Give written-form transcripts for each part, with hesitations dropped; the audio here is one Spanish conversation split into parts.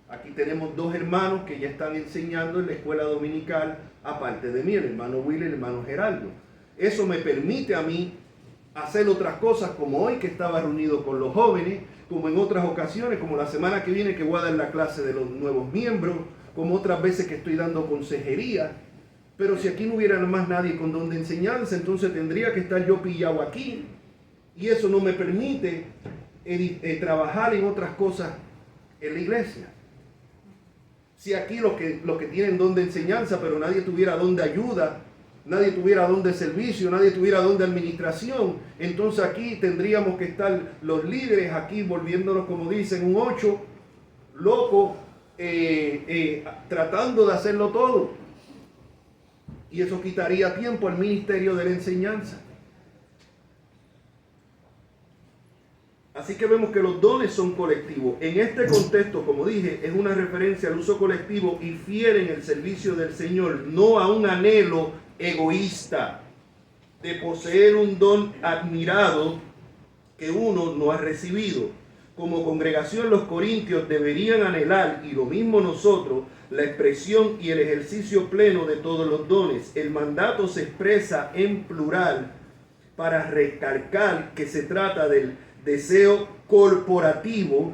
Aquí tenemos dos hermanos que ya están enseñando en la escuela dominical, aparte de mí, el hermano Will y el hermano Geraldo. Eso me permite a mí hacer otras cosas, como hoy que estaba reunido con los jóvenes, como en otras ocasiones, como la semana que viene que voy a dar la clase de los nuevos miembros, como otras veces que estoy dando consejería. Pero si aquí no hubiera más nadie con don de enseñanza, entonces tendría que estar yo pillado aquí. Y eso no me permite trabajar en otras cosas en la iglesia. Si aquí los que tienen don de enseñanza, pero nadie tuviera don de ayuda, nadie tuviera don de servicio, nadie tuviera don de administración, entonces aquí tendríamos que estar los líderes aquí volviéndonos, como dicen, un 8, loco, tratando de hacerlo todo. Y eso quitaría tiempo al ministerio de la enseñanza. Así que vemos que los dones son colectivos. En este contexto, como dije, es una referencia al uso colectivo y fiel en el servicio del Señor, no a un anhelo egoísta de poseer un don admirado que uno no ha recibido. Como congregación, los corintios deberían anhelar, y lo mismo nosotros, la expresión y el ejercicio pleno de todos los dones. El mandato se expresa en plural para recalcar que se trata del deseo corporativo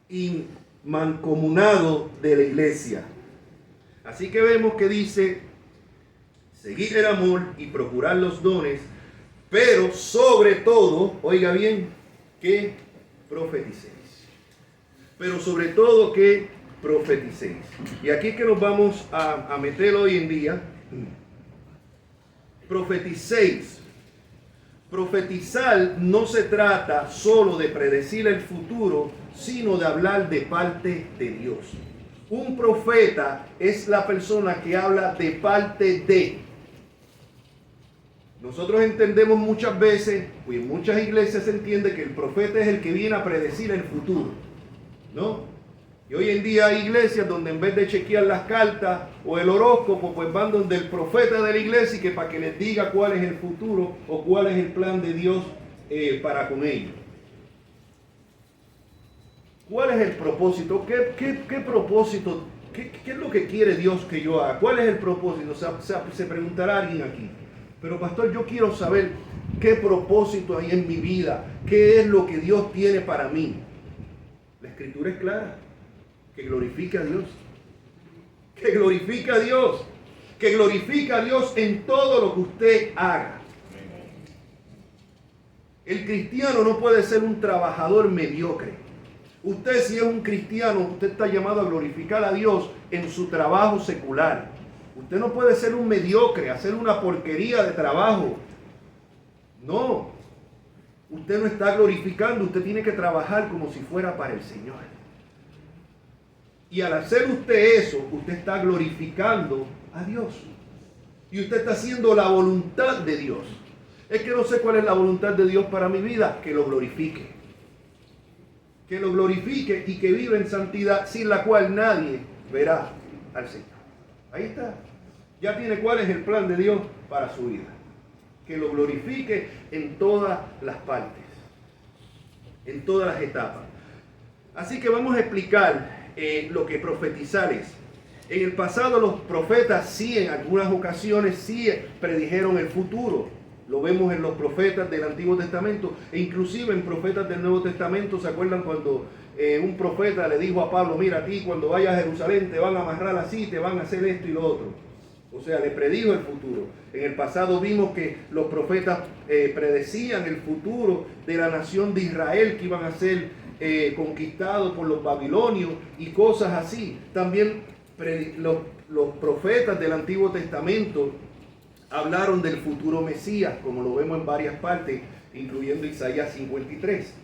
y mancomunado de la iglesia. Así que vemos que dice, seguir el amor y procurar los dones, pero sobre todo, oiga bien, que profeticéis. Pero sobre todo que profeticéis. Y aquí es que nos vamos a meter hoy en día. Profeticéis. Profetizar no se trata solo de predecir el futuro, sino de hablar de parte de Dios. Un profeta es la persona que habla de parte de. Nosotros entendemos muchas veces, y en muchas iglesias se entiende que el profeta es el que viene a predecir el futuro, ¿no? Y hoy en día hay iglesias donde en vez de chequear las cartas o el horóscopo, pues van donde el profeta de la iglesia y que para que les diga cuál es el futuro o cuál es el plan de Dios para con ellos. ¿Cuál es el propósito? ¿Qué propósito? ¿Qué es lo que quiere Dios que yo haga? ¿Cuál es el propósito? Se preguntará alguien aquí. Pero pastor, yo quiero saber qué propósito hay en mi vida. ¿Qué es lo que Dios tiene para mí? La escritura es clara. Que glorifique a Dios. Que glorifique a Dios. Que glorifique a Dios en todo lo que usted haga. El cristiano no puede ser un trabajador mediocre. Usted, si es un cristiano, usted está llamado a glorificar a Dios en su trabajo secular. Usted no puede ser un mediocre, hacer una porquería de trabajo. No. Usted no está glorificando, usted tiene que trabajar como si fuera para el Señor. Y al hacer usted eso, usted está glorificando a Dios. Y usted está haciendo la voluntad de Dios. Es que no sé cuál es la voluntad de Dios para mi vida, que lo glorifique. Que lo glorifique y que viva en santidad, sin la cual nadie verá al Señor. Ahí está. Ya tiene cuál es el plan de Dios para su vida. Que lo glorifique en todas las partes. En todas las etapas. Así que vamos a explicar lo que profetizar es. En el pasado los profetas sí, en algunas ocasiones sí predijeron el futuro. Lo vemos en los profetas del Antiguo Testamento e inclusive en profetas del Nuevo Testamento. ¿Se acuerdan cuando un profeta le dijo a Pablo, mira, a ti cuando vayas a Jerusalén te van a amarrar así, te van a hacer esto y lo otro? O sea, le predijo el futuro. En el pasado vimos que los profetas predecían el futuro de la nación de Israel, que iban a ser conquistados por los babilonios y cosas así. También los profetas del Antiguo Testamento hablaron del futuro Mesías, como lo vemos en varias partes, incluyendo Isaías 53,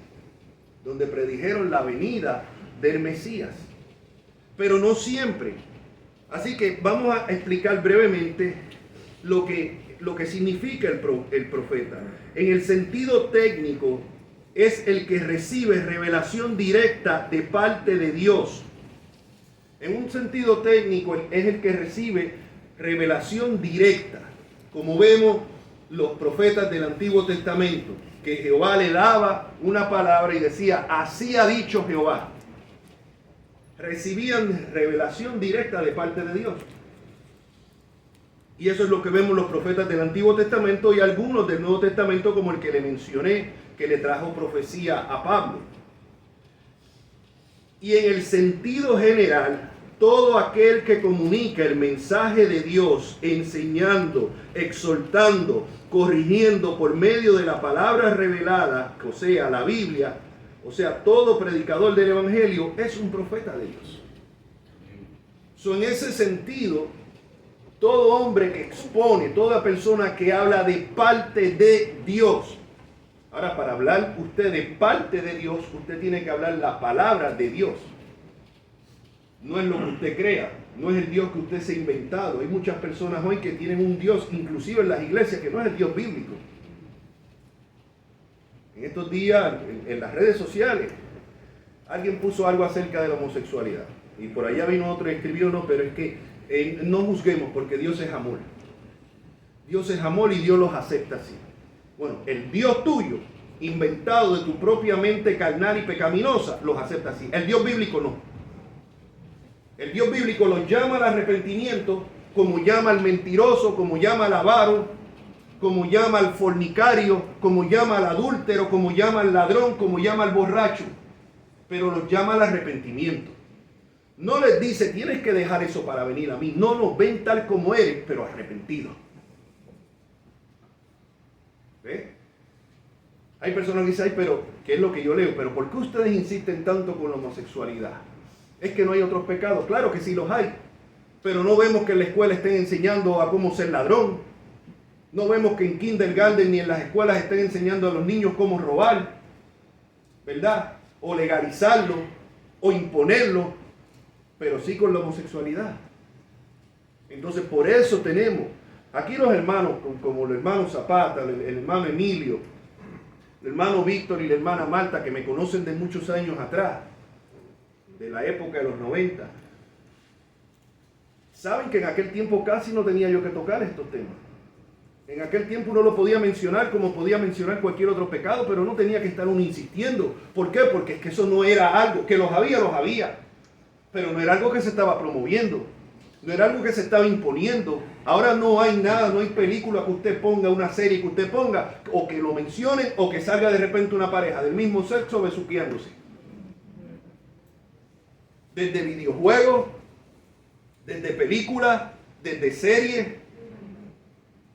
donde predijeron la venida del Mesías. Pero no siempre. Así que vamos a explicar brevemente lo que significa el profeta. En el sentido técnico, es el que recibe revelación directa de parte de Dios. En un sentido técnico, es el que recibe revelación directa. Como vemos los profetas del Antiguo Testamento, que Jehová le daba una palabra y decía, así ha dicho Jehová. recibían revelación directa de parte de Dios. Y eso es lo que vemos los profetas del Antiguo Testamento y algunos del Nuevo Testamento, como el que le mencioné, que le trajo profecía a Pablo. Y en el sentido general, todo aquel que comunica el mensaje de Dios, enseñando, exhortando, corrigiendo por medio de la palabra revelada, o sea, la Biblia, o sea, todo predicador del Evangelio es un profeta de Dios. En ese sentido, todo hombre que expone, toda persona que habla de parte de Dios. Ahora, para hablar usted de parte de Dios, usted tiene que hablar la palabra de Dios. No es lo que usted crea, no es el Dios que usted se ha inventado. Hay muchas personas hoy que tienen un Dios, inclusive en las iglesias, que no es el Dios bíblico. En estos días, en las redes sociales, alguien puso algo acerca de la homosexualidad. Y por allá vino otro y escribió, no, pero es que no juzguemos porque Dios es amor. Dios es amor y Dios los acepta así. Bueno, el Dios tuyo, inventado de tu propia mente carnal y pecaminosa, los acepta así. El Dios bíblico no. El Dios bíblico los llama al arrepentimiento, como llama al mentiroso, como llama al avaro, como llama al fornicario, como llama al adúltero, como llama al ladrón, como llama al borracho. Pero los llama al arrepentimiento. No les dice, tienes que dejar eso para venir a mí. No, nos ven tal como eres, pero arrepentido. ¿Ve? Hay personas que dicen, ay, pero, ¿qué es lo que yo leo? Pero ¿por qué ustedes insisten tanto con la homosexualidad? ¿Es que no hay otros pecados? Claro que sí los hay. Pero no vemos que en la escuela estén enseñando a cómo ser ladrón. No vemos que en kindergarten ni en las escuelas estén enseñando a los niños cómo robar. ¿Verdad? O legalizarlo, o imponerlo. Pero sí con la homosexualidad. Entonces por eso tenemos aquí los hermanos, como el hermano Zapata, el hermano Emilio, el hermano Víctor y la hermana Marta, que me conocen de muchos años atrás, de la época de los 90, saben que en aquel tiempo casi no tenía yo que tocar estos temas. En aquel tiempo uno lo podía mencionar como podía mencionar cualquier otro pecado, pero no tenía que estar uno insistiendo. ¿Por qué? Porque es que eso no era algo, que los había. Pero no era algo que se estaba promoviendo, no era algo que se estaba imponiendo. Ahora no hay nada, no hay película que usted ponga, una serie que usted ponga, o que lo mencionen, o que salga de repente una pareja del mismo sexo besuqueándose. Desde videojuegos, desde películas, desde series,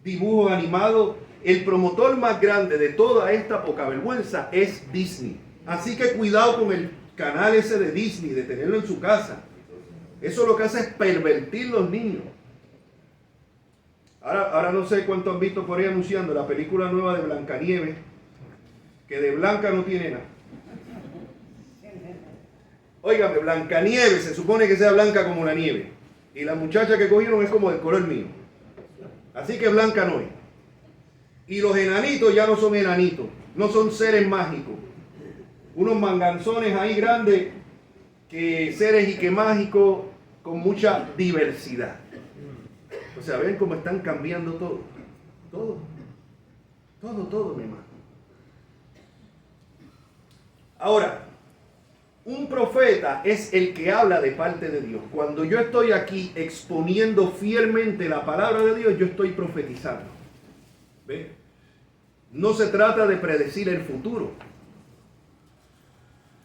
dibujos animados. El promotor más grande de toda esta poca vergüenza es Disney. Así que cuidado con el canal ese de Disney, de tenerlo en su casa. Eso lo que hace es pervertir los niños. Ahora no sé cuánto han visto por ahí anunciando la película nueva de Blancanieves, que de blanca no tiene nada. Óigame, Blancanieves se supone que sea blanca como la nieve. Y la muchacha que cogieron es como del color mío. Así que blanca no es. Y los enanitos ya no son enanitos, no son seres mágicos. Unos manganzones ahí grandes, que seres y que mágicos, con mucha diversidad. O sea, ven cómo están cambiando todo. Todo, mi hermano. Ahora, un profeta es el que habla de parte de Dios. Cuando yo estoy aquí exponiendo fielmente la palabra de Dios, yo estoy profetizando. ¿Ve? No se trata de predecir el futuro.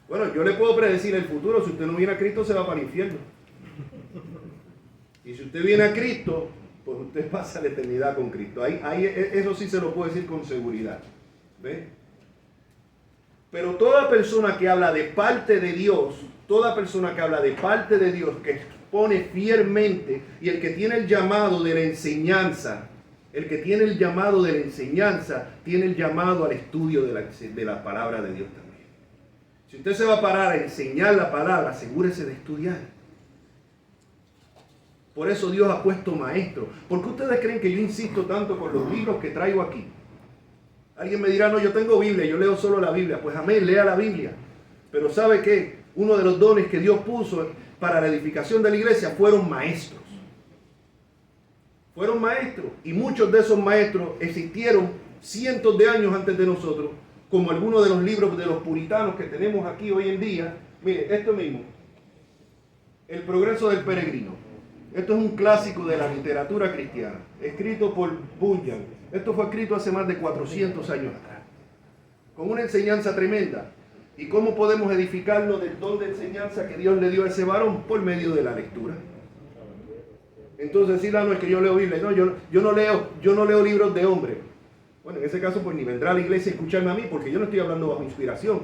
Bueno, yo le puedo predecir el futuro. Si usted no viene a Cristo, se va para el infierno. Y si usted viene a Cristo, pues usted pasa la eternidad con Cristo. Ahí eso sí se lo puedo decir con seguridad. ¿Ve? Pero toda persona que habla de parte de Dios, que expone fielmente, y el que tiene el llamado de la enseñanza, tiene el llamado al estudio de la palabra de Dios también. Si usted se va a parar a enseñar la palabra, asegúrese de estudiar. Por eso Dios ha puesto maestros. ¿Por qué ustedes creen que yo insisto tanto con los libros que traigo aquí? Alguien me dirá, no, yo tengo Biblia, yo leo solo la Biblia. Pues amén, lea la Biblia. Pero ¿sabe qué? Uno de los dones que Dios puso para la edificación de la iglesia fueron maestros. Fueron maestros. Y muchos de esos maestros existieron cientos de años antes de nosotros, como algunos de los libros de los puritanos que tenemos aquí hoy en día. Mire, esto mismo. El progreso del peregrino. Esto es un clásico de la literatura cristiana, escrito por Bunyan. Esto fue escrito hace más de 400 años atrás, con una enseñanza tremenda. ¿Y cómo podemos edificarnos del don de enseñanza que Dios le dio a ese varón? Por medio de la lectura. Entonces, sí, no es que yo leo Biblia. No, yo no leo libros de hombre. Bueno, en ese caso, pues ni vendrá a la iglesia a escucharme a mí, porque yo no estoy hablando bajo inspiración.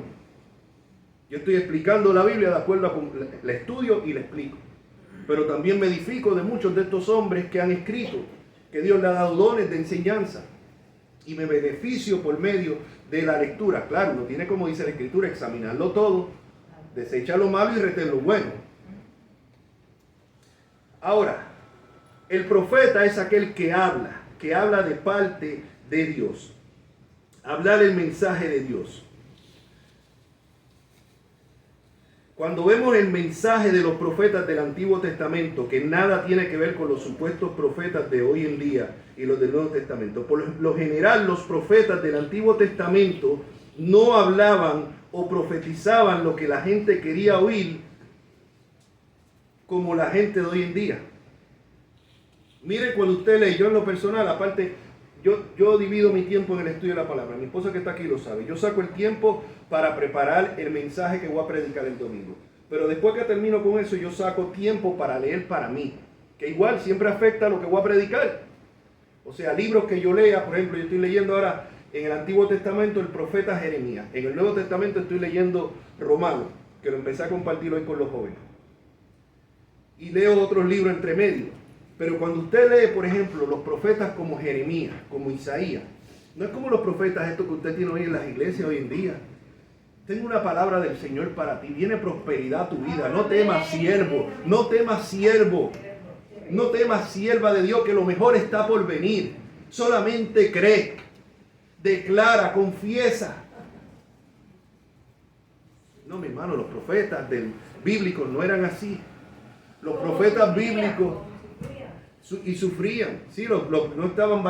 Yo estoy explicando la Biblia de acuerdo a cómo la estudio y la explico. Pero también me edifico de muchos de estos hombres que han escrito, que Dios le ha dado dones de enseñanza. Y me beneficio por medio de la lectura. Claro, uno tiene, como dice la Escritura, examinarlo todo, desechar lo malo y retener lo bueno. Ahora, el profeta es aquel que habla de parte de Dios. Hablar el mensaje de Dios. Cuando vemos el mensaje de los profetas del Antiguo Testamento, que nada tiene que ver con los supuestos profetas de hoy en día y los del Nuevo Testamento, por lo general los profetas del Antiguo Testamento no hablaban o profetizaban lo que la gente quería oír como la gente de hoy en día. Mire, cuando usted lee, yo en lo personal, aparte, yo divido mi tiempo en el estudio de la palabra. Mi esposa que está aquí lo sabe. Yo saco el tiempo para preparar el mensaje que voy a predicar el domingo. Pero después que termino con eso, yo saco tiempo para leer para mí. Que igual siempre afecta a lo que voy a predicar. O sea, libros que yo lea, por ejemplo, yo estoy leyendo ahora en el Antiguo Testamento el profeta Jeremías. En el Nuevo Testamento estoy leyendo Romanos, que lo empecé a compartir hoy con los jóvenes. Y leo otros libros entre medio. Pero cuando usted lee, por ejemplo, los profetas como Jeremías, como Isaías, no es como los profetas estos que usted tiene hoy en las iglesias hoy en día. Tengo una palabra del Señor para ti. Viene prosperidad a tu vida. No temas, siervo. No temas, siervo. No temas, sierva de Dios, que lo mejor está por venir. Solamente cree. Declara, confiesa. No, mi hermano, los profetas bíblicos no eran así. Los profetas bíblicos y sufrían, sí, no estaban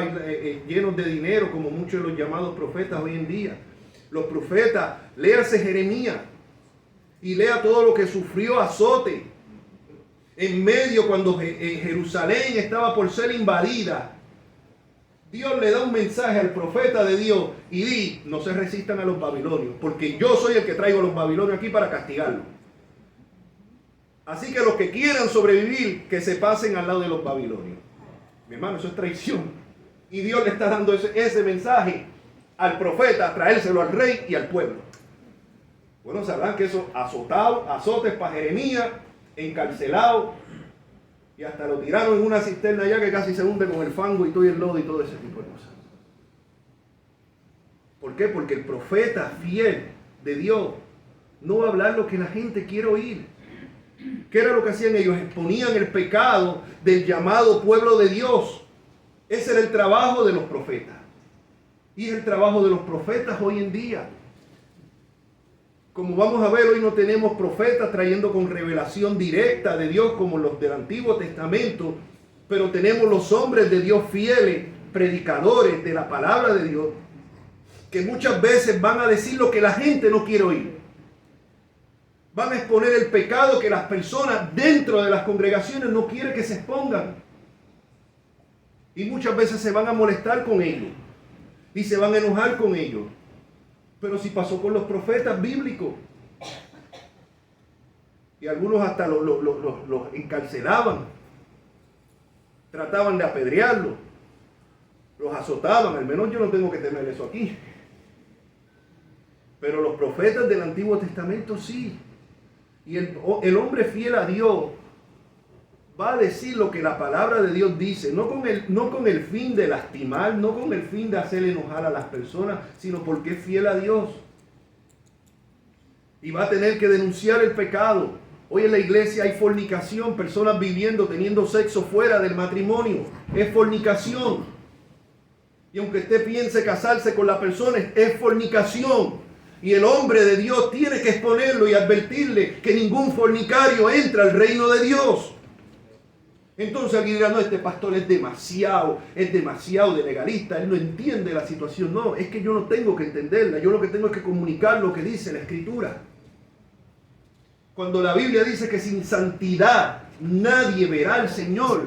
llenos de dinero como muchos de los llamados profetas hoy en día. Los profetas, léase Jeremías y lea todo lo que sufrió azote en medio cuando Jerusalén estaba por ser invadida. Dios le da un mensaje al profeta de Dios y di, no se resistan a los babilonios, porque yo soy el que traigo a los babilonios aquí para castigarlos. Así que los que quieran sobrevivir, que se pasen al lado de los babilonios. Mi hermano, eso es traición. Y Dios le está dando ese mensaje al profeta, traérselo al rey y al pueblo. Bueno, sabrán que eso azotes para Jeremías, encarcelado, y hasta lo tiraron en una cisterna allá que casi se hunde con el fango y todo el lodo y todo ese tipo de cosas. ¿Por qué? Porque el profeta fiel de Dios no va a hablar lo que la gente quiere oír. ¿Qué era lo que hacían ellos? Exponían el pecado del llamado pueblo de Dios. Ese era el trabajo de los profetas. Y es el trabajo de los profetas hoy en día. Como vamos a ver, hoy no tenemos profetas trayendo con revelación directa de Dios como los del Antiguo Testamento, pero tenemos los hombres de Dios fieles, predicadores de la palabra de Dios, que muchas veces van a decir lo que la gente no quiere oír. Van a exponer el pecado que las personas dentro de las congregaciones no quieren que se expongan. Y muchas veces se van a molestar con ellos. Y se van a enojar con ellos. Pero si pasó con los profetas bíblicos. Y algunos hasta los encarcelaban. Trataban de apedrearlos. Los azotaban. Al menos yo no tengo que tener eso aquí. Pero los profetas del Antiguo Testamento sí. Y el hombre fiel a Dios va a decir lo que la palabra de Dios dice, no con el fin de lastimar, no con el fin de hacer enojar a las personas, sino porque es fiel a Dios. Y va a tener que denunciar el pecado. Hoy en la iglesia hay fornicación, personas viviendo, teniendo sexo fuera del matrimonio. Es fornicación. Y aunque usted piense casarse con la persona, es fornicación. Y el hombre de Dios tiene que exponerlo y advertirle que ningún fornicario entra al reino de Dios. Entonces alguien dirá, no, este pastor es demasiado de legalista, él no entiende la situación. No, es que yo no tengo que entenderla, yo lo que tengo es que comunicar lo que dice la Escritura. Cuando la Biblia dice que sin santidad nadie verá al Señor.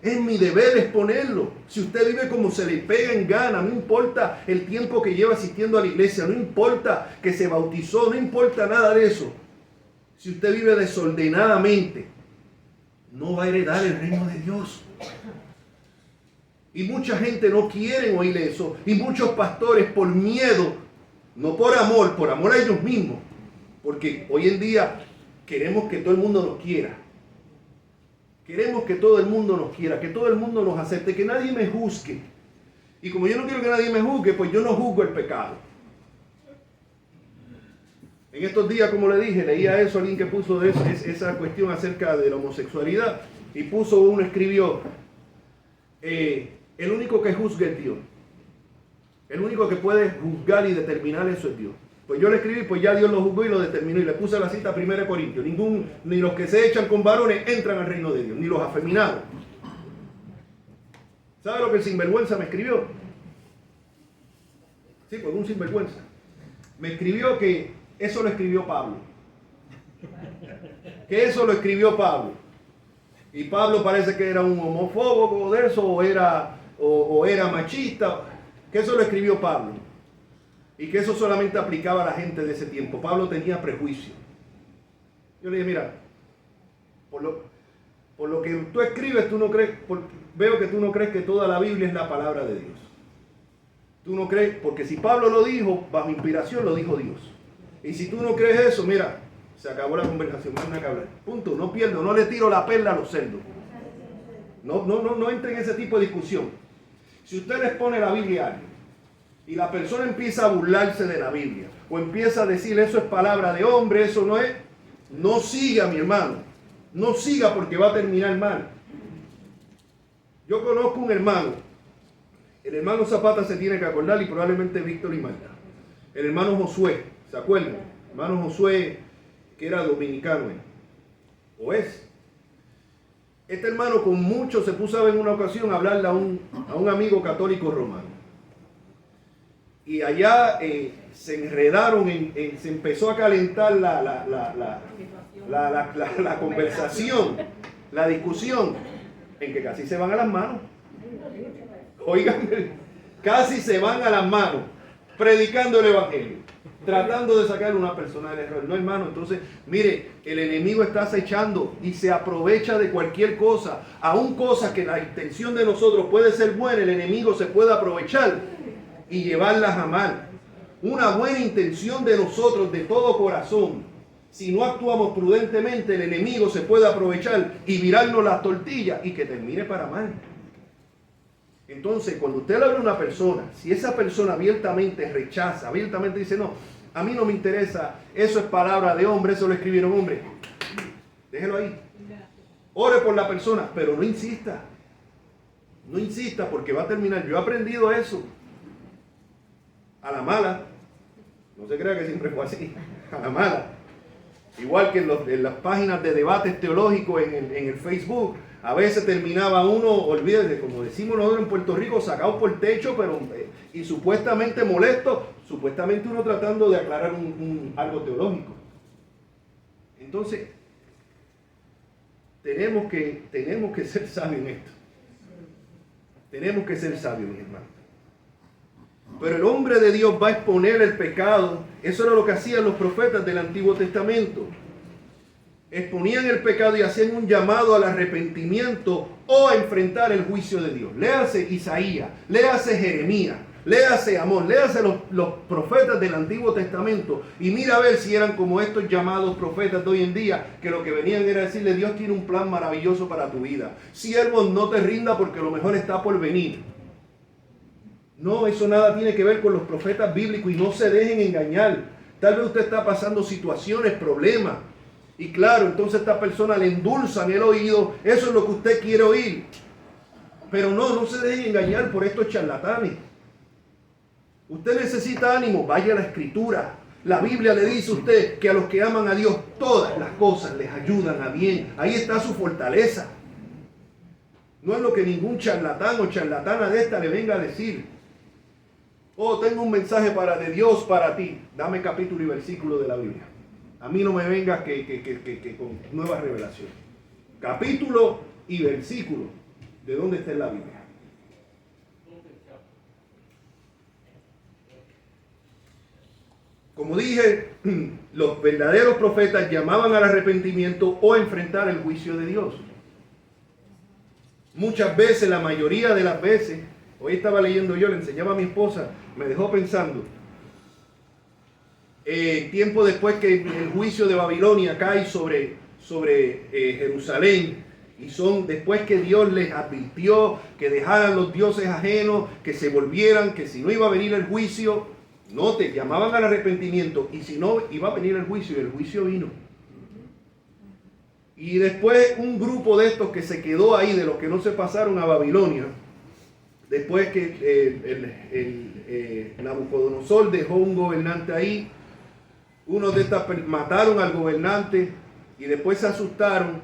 Es mi deber exponerlo. Si usted vive como se le pega en gana, no importa el tiempo que lleva asistiendo a la iglesia, no importa que se bautizó, no importa nada de eso. Si usted vive desordenadamente, no va a heredar el reino de Dios. Y mucha gente no quiere oír eso. Y muchos pastores por miedo, no por amor a ellos mismos. Porque hoy en día queremos que todo el mundo nos quiera. Queremos que todo el mundo nos quiera, que todo el mundo nos acepte, que nadie me juzgue. Y como yo no quiero que nadie me juzgue, pues yo no juzgo el pecado. En estos días, como le dije, leía eso, alguien que puso de eso, esa cuestión acerca de la homosexualidad, y escribió, el único que juzga es Dios. El único que puede juzgar y determinar eso es Dios. Pues yo le escribí, pues ya Dios lo juzgó y lo determinó, y le puse la cita 1 Corintios. Ni los que se echan con varones entran al reino de Dios, ni los afeminados. ¿Sabe lo que el sinvergüenza me escribió? Sí, pues un sinvergüenza. Me escribió que eso lo escribió Pablo. Que eso lo escribió Pablo. Y Pablo parece que era un homófobo de eso, o era machista. Que eso lo escribió Pablo. Y que eso solamente aplicaba a la gente de ese tiempo. Pablo tenía prejuicio. Yo le dije, mira, por lo que tú escribes, tú no crees, veo que tú no crees que toda la Biblia es la palabra de Dios. Tú no crees, porque si Pablo lo dijo, bajo inspiración lo dijo Dios. Y si tú no crees eso, mira, se acabó la conversación, no hay nada que hablar. Punto, no pierdo, no le tiro la perla a los cerdos. No entre en ese tipo de discusión. Si usted les pone la Biblia a alguien, y la persona empieza a burlarse de la Biblia, o empieza a decir eso es palabra de hombre, eso no es, no siga, mi hermano, no siga porque va a terminar mal. Yo conozco un hermano, el hermano Zapata se tiene que acordar, y probablemente Víctor y Marta, el hermano Josué, ¿se acuerdan? El hermano Josué, que era dominicano, o es. Este hermano con mucho se puso en una ocasión a hablarle a un amigo católico romano. Y allá se enredaron, se empezó a calentar la conversación, la discusión, en que casi se van a las manos. Óiganme, casi se van a las manos, predicando el evangelio, tratando de sacar a una persona del error. No, hermano, entonces, mire, el enemigo está acechando y se aprovecha de cualquier cosa, aun cosas que la intención de nosotros puede ser buena, el enemigo se puede aprovechar y llevarlas a mal. Una buena intención de nosotros de todo corazón, si no actuamos prudentemente, el enemigo se puede aprovechar y virarnos las tortillas y que termine para mal. Entonces, cuando usted le habla a una persona, si esa persona abiertamente rechaza, abiertamente dice, no, a mí no me interesa, eso es palabra de hombre, eso lo escribieron hombres, déjelo ahí. Ore por la persona, pero no insista. No insista porque va a terminar. Yo he aprendido eso. A la mala. No se crea que siempre fue así. A la mala. Igual que en las páginas de debates teológicos en el Facebook. A veces terminaba uno, olvídate, como decimos nosotros en Puerto Rico, sacado por el techo, pero y supuestamente molesto, supuestamente uno tratando de aclarar algo teológico. Entonces, tenemos que ser sabios en esto. Tenemos que ser sabios, mis hermanos. Pero el hombre de Dios va a exponer el pecado. Eso era lo que hacían los profetas del Antiguo Testamento. Exponían el pecado y hacían un llamado al arrepentimiento o a enfrentar el juicio de Dios. Léase Isaías, léase Jeremías, léase Amós, léase los profetas del Antiguo Testamento y mira a ver si eran como estos llamados profetas de hoy en día, que lo que venían era decirle: Dios tiene un plan maravilloso para tu vida. Siervo, no te rinda porque lo mejor está por venir. No, eso nada tiene que ver con los profetas bíblicos y no se dejen engañar. Tal vez usted está pasando situaciones, problemas. Y claro, entonces a esta persona le endulzan el oído. Eso es lo que usted quiere oír. Pero no se dejen engañar por estos charlatanes. Usted necesita ánimo, vaya a la Escritura. La Biblia le dice a usted que a los que aman a Dios todas las cosas les ayudan a bien. Ahí está su fortaleza. No es lo que ningún charlatán o charlatana de esta le venga a decir. Oh, tengo un mensaje de Dios para ti. Dame capítulo y versículo de la Biblia. A mí no me vengas que con nueva revelación. Capítulo y versículo. ¿De dónde está en la Biblia? Como dije, los verdaderos profetas llamaban al arrepentimiento o a enfrentar el juicio de Dios. Muchas veces, la mayoría de las veces, hoy estaba leyendo yo, le enseñaba a mi esposa, me dejó pensando. Tiempo después que el juicio de Babilonia cae sobre Jerusalén, y son después que Dios les advirtió que dejaran los dioses ajenos, que se volvieran, que si no iba a venir el juicio, no te llamaban al arrepentimiento, y si no iba a venir el juicio, y el juicio vino. Y después un grupo de estos que se quedó ahí, de los que no se pasaron a Babilonia, después que Nabucodonosor dejó un gobernante ahí, unos de estas mataron al gobernante y después se asustaron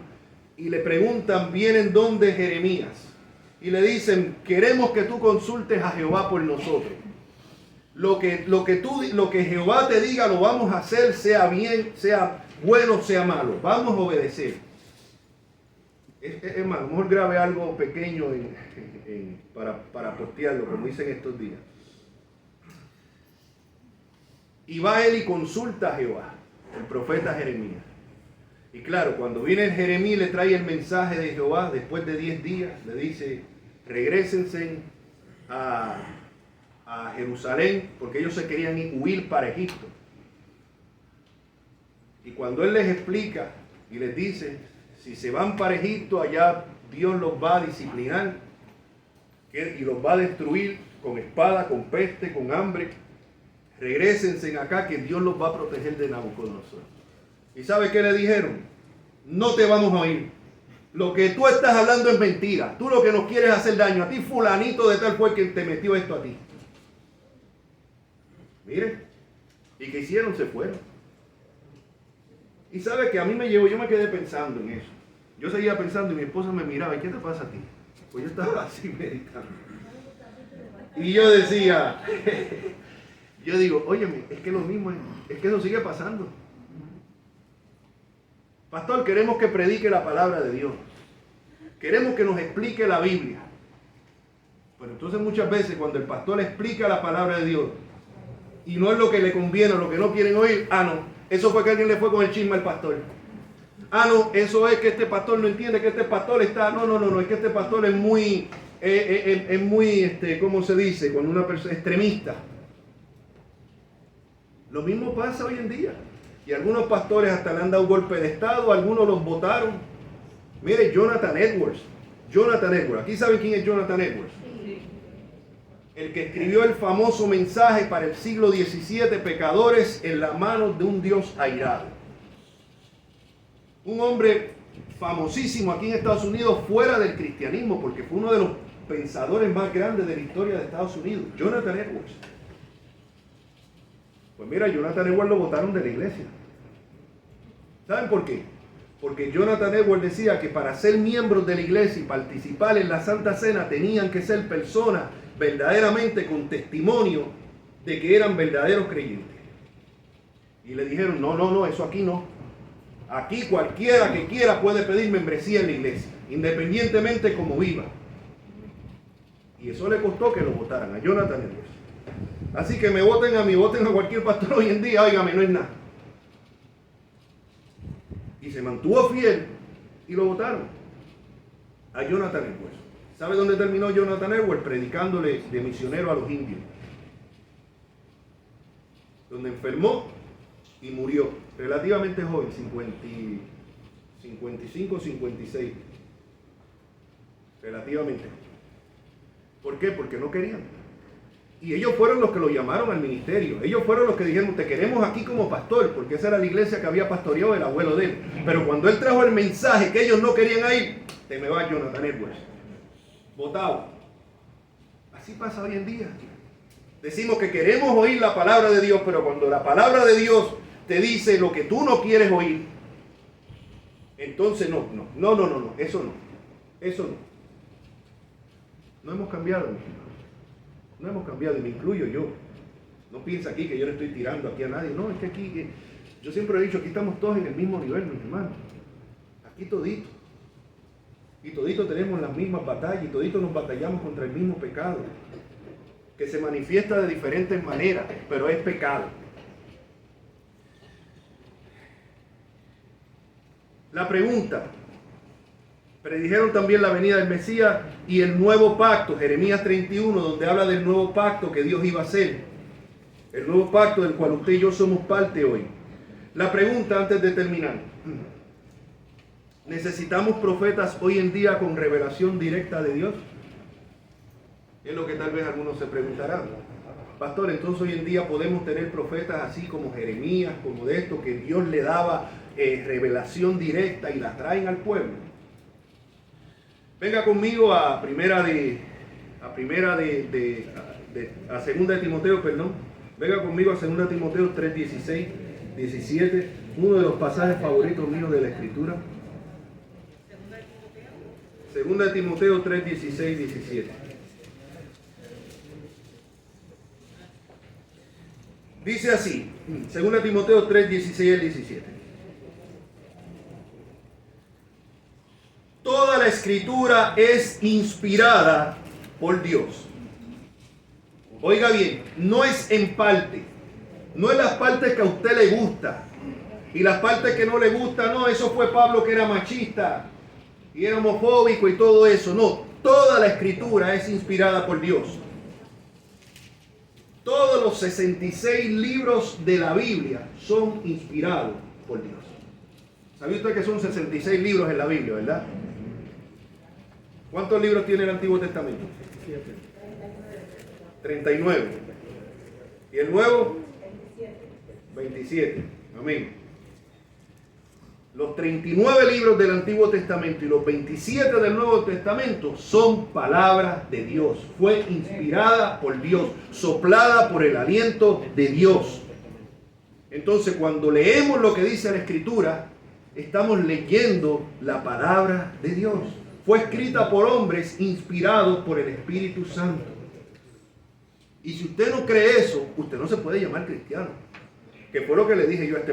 y le preguntan, ¿vienen dónde Jeremías? Y le dicen, queremos que tú consultes a Jehová por nosotros. Lo que Jehová te diga lo vamos a hacer, sea bien, sea bueno, sea malo. Vamos a obedecer. Es más, a lo mejor grabe algo pequeño para postearlo, como dicen estos días. Y va él y consulta a Jehová, el profeta Jeremías. Y claro, cuando viene Jeremías le trae el mensaje de Jehová, después de 10 días, le dice, regrésense a Jerusalén, porque ellos se querían huir para Egipto. Y cuando él les explica y les dice, si se van para Egipto, allá Dios los va a disciplinar y los va a destruir con espada, con peste, con hambre. Regrésense acá que Dios los va a proteger de Nabucodonosor. ¿Y sabe qué le dijeron? No te vamos a oír. Lo que tú estás hablando es mentira. Tú lo que nos quieres hacer daño. A ti fulanito de tal fue quien te metió esto a ti. Mire. ¿Y qué hicieron? Se fueron. Y sabe que a mí yo me quedé pensando en eso. Yo seguía pensando y mi esposa me miraba, ¿y qué te pasa a ti? Pues yo estaba así meditando. Y yo decía, yo digo, óyeme, es que lo mismo es que eso sigue pasando. Pastor, queremos que predique la palabra de Dios. Queremos que nos explique la Biblia. Pero entonces muchas veces cuando el pastor explica la palabra de Dios y no es lo que le conviene o lo que no quieren oír, no, eso fue que alguien le fue con el chisme al pastor. No, eso es que este pastor no entiende, que este pastor está, no, es que este pastor es muy, ¿cómo se dice? Cuando una persona extremista. Lo mismo pasa hoy en día. Y algunos pastores hasta le han dado golpe de estado, algunos los votaron. Mire, Jonathan Edwards. ¿Aquí saben quién es Jonathan Edwards? Sí. El que escribió el famoso mensaje para el siglo XVII, pecadores en la mano de un Dios airado. Un hombre famosísimo aquí en Estados Unidos, fuera del cristianismo, porque fue uno de los pensadores más grandes de la historia de Estados Unidos, Jonathan Edwards. Pues mira, Jonathan Edwards lo votaron de la iglesia. ¿Saben por qué? Porque Jonathan Edwards decía que para ser miembros de la iglesia y participar en la Santa Cena tenían que ser personas verdaderamente con testimonio de que eran verdaderos creyentes. Y le dijeron, no, eso aquí no. Aquí cualquiera que quiera puede pedir membresía en la iglesia, independientemente como viva. Y eso le costó que lo votaran a Jonathan Edwards. Así que me voten a mí, voten a cualquier pastor hoy en día, óigame, no es nada. Y se mantuvo fiel y lo votaron a Jonathan Edwards. ¿Sabe dónde terminó Jonathan Edwards? Predicándole de misionero a los indios. Donde enfermó y murió, relativamente joven, 55, 56. Relativamente. ¿Por qué? Porque no querían. Y ellos fueron los que lo llamaron al ministerio. Ellos fueron los que dijeron, te queremos aquí como pastor, porque esa era la iglesia que había pastoreado el abuelo de él. Pero cuando él trajo el mensaje que ellos no querían ir, te me va Jonathan Edwards. Votado. Así pasa hoy en día. Decimos que queremos oír la palabra de Dios, pero cuando la palabra de Dios te dice lo que tú no quieres oír, entonces no, eso no. No hemos cambiado, mis hermanos. No hemos cambiado y me incluyo yo. No piensa aquí que yo le estoy tirando aquí a nadie. No, es que aquí Yo siempre he dicho, aquí estamos todos en el mismo nivel, mis hermanos. Aquí todito. Y todito tenemos las mismas batallas y todito nos batallamos contra el mismo pecado, que se manifiesta de diferentes maneras, pero es pecado. La pregunta, predijeron también la venida del Mesías y el nuevo pacto, Jeremías 31, donde habla del nuevo pacto que Dios iba a hacer. El nuevo pacto del cual usted y yo somos parte hoy. La pregunta antes de terminar. ¿Necesitamos profetas hoy en día con revelación directa de Dios? Es lo que tal vez algunos se preguntarán. Pastor, entonces hoy en día podemos tener profetas así como Jeremías, como de esto, que Dios le daba revelación directa y la traen al pueblo. Venga conmigo a segunda de Timoteo, perdón. Venga conmigo a 2 Timoteo 3, 16, 17, uno de los pasajes favoritos míos de la Escritura. 2 Timoteo 3, 16, 17. Dice así, 2 Timoteo 3, 16 al 17. Toda la Escritura es inspirada por Dios. Oiga bien, no es en parte, no es las partes que a usted le gusta y las partes que no le gusta, no, eso fue Pablo que era machista y era homofóbico y todo eso, no, toda la Escritura es inspirada por Dios. Todos los 66 libros de la Biblia son inspirados por Dios. ¿Sabía usted que son 66 libros en la Biblia, verdad? ¿Cuántos libros tiene el Antiguo Testamento? 39. ¿Y el Nuevo? 27. Amén. Los 39 libros del Antiguo Testamento y los 27 del Nuevo Testamento son palabras de Dios. Fue inspirada por Dios, soplada por el aliento de Dios. Entonces, cuando leemos lo que dice la Escritura, estamos leyendo la palabra de Dios. Fue escrita por hombres inspirados por el Espíritu Santo. Y si usted no cree eso, usted no se puede llamar cristiano. Que fue lo que le dije yo a este